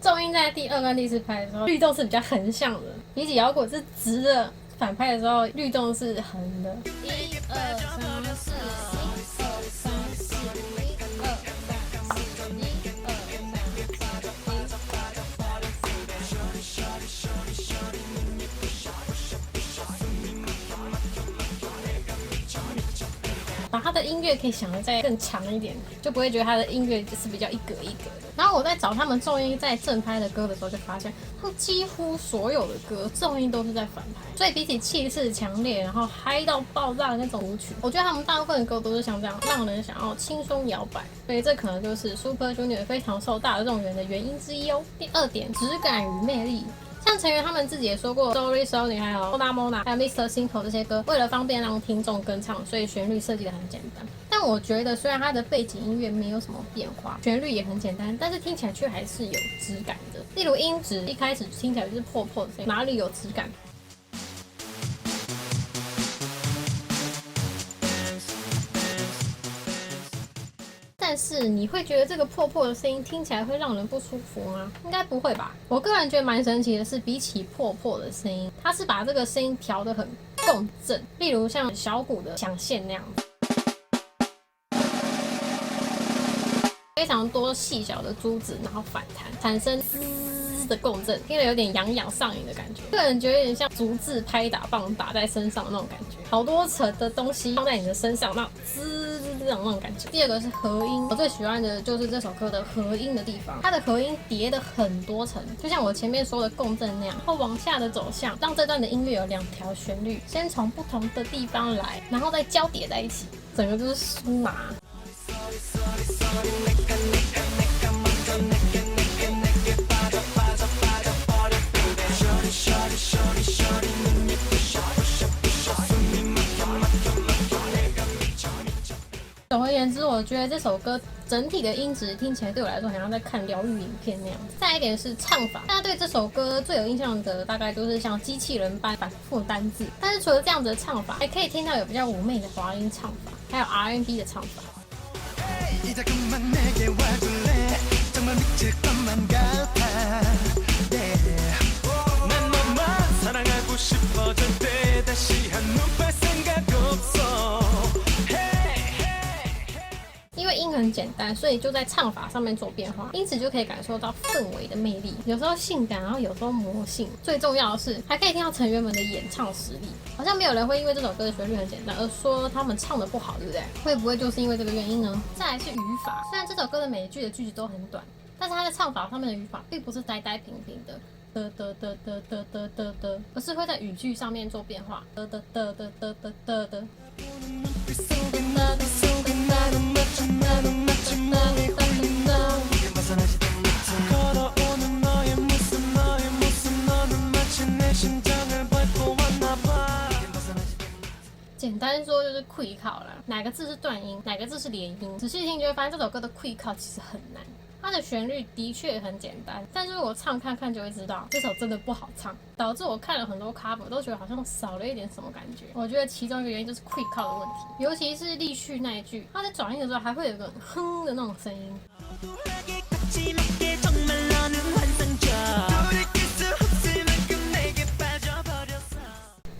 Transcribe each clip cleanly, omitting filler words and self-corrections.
重音在第2跟第4拍的时候，律动是比较横向的，比起摇滚是直的。反拍的时候，律动是横的。1、2、3、4、1、2、3、4、1、2、3、4、1、2、3、4。把它的音乐可以想得再更强一点，就不会觉得它的音乐是比较一格一格的。然后我在找他们重音在正拍的歌的时候，就发现他们几乎所有的歌重音都是在反拍，所以比起气势强烈，然后嗨到爆炸的那种舞曲，我觉得他们大部分的歌都是像这样，让人想要轻松摇摆。所以这可能就是 Super Junior 非常受大众缘的原因之一哦。第2点，质感与魅力。像成员他们自己也说过 ，Sorry Sorry 还有 Mona Mona 还有 Mr. Simple 这些歌，为了方便让听众跟唱，所以旋律设计的很简单。但我觉得虽然它的背景音乐没有什么变化，旋律也很简单，但是听起来却还是有质感的。例如音质，一开始听起来就是破破的声音，哪里有质感？但是你会觉得这个破破的声音听起来会让人不舒服吗？应该不会吧。我个人觉得蛮神奇的是，比起破破的声音，它是把这个声音调得很共振，例如像小鼓的响线那样子。非常多细小的珠子，然后反弹，产生滋的共振，听了有点痒痒上瘾的感觉。个人觉得有点像竹子拍打棒打在身上的那种感觉，好多层的东西放在你的身上，那滋这样那种感觉。第二个是和音，我最喜欢的就是这首歌的和音的地方，它的和音叠的很多层，就像我前面说的共振那样，然后往下的走向，让这段的音乐有2条旋律，先从不同的地方来，然后再交叠在一起，整个就是酥麻。总而言之，我觉得这首歌整体的音质听起来对我来说，好像在看疗愈影片那样子。再一点是唱法，大家对这首歌最有印象的大概都是像机器人般反复单字，但是除了这样子的唱法，还可以听到有比较妩媚的华音唱法，还有 R&B 的唱法。因为音很简单，所以就在唱法上面做变化，因此就可以感受到氛围的魅力，有时候性感，然后有时候魔性。最重要的是，还可以听到成员们的演唱实力。好像没有人会因为这首歌的旋律很简单而说他们唱的不好，对不对？会不会就是因为这个原因呢？再来是语法，虽然这首歌的每一句的句子都很短，但是它在唱法上面的语法并不是呆呆平平的。而是会在语句上面做变化。简单说就是quick靠啦，哪个字是断音，哪个字是连音。仔细听就会发现这首歌的quick靠其实很难。它的旋律的确很简单，但是我唱看看就会知道这首真的不好唱，导致我看了很多 cover 都觉得好像少了一点什么感觉。我觉得其中一个原因就是 quick 靠的问题，尤其是立序那一句，它在转音的时候还会有个哼的那种声音。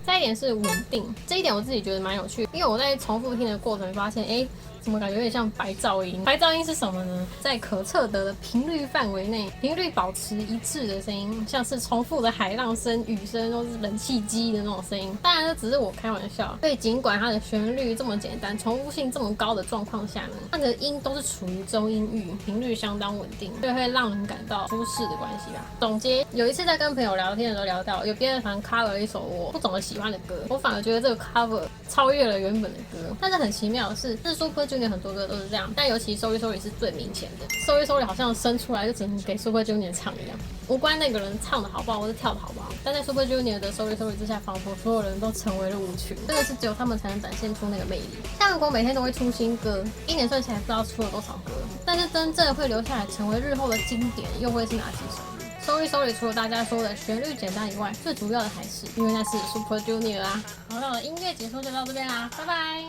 再一点是稳定，这一点我自己觉得蛮有趣，因为我在重复听的过程发现，怎么感觉有点像白噪音？白噪音是什么呢？在可测得的频率范围内，频率保持一致的声音，像是重复的海浪声、雨声，或是冷气机的那种声音。当然，这只是我开玩笑。所以，尽管它的旋律这么简单，重复性这么高的状况下呢，它的音都是处于中音域，频率相当稳定，所以会让人感到舒适的关系吧。总结，有一次在跟朋友聊天的时候聊到，有别的团 cover 了一首我不怎么喜欢的歌，我反而觉得这个 cover 超越了原本的歌。但是很奇妙的是Super Junior 很多歌都是这样，但尤其 Sorry Sorry 是最明显的。Sorry Sorry 好像生出来就只能给 Super Junior 唱一样，无关那个人唱的好不好或是跳的好不好，但在 Super Junior 的 Sorry Sorry 之下，仿佛所有人都成为了舞群，真的是只有他们才能展现出那个魅力。像韩国每天都会出新歌，一年算起来不知道出了多少歌，但是真正会留下来成为日后的经典，又会是哪几首？Sorry Sorry 除了大家说的旋律简单以外，最主要的还是因为那是 Super Junior 啊。好，那我的音乐解说就到这边啦，拜拜。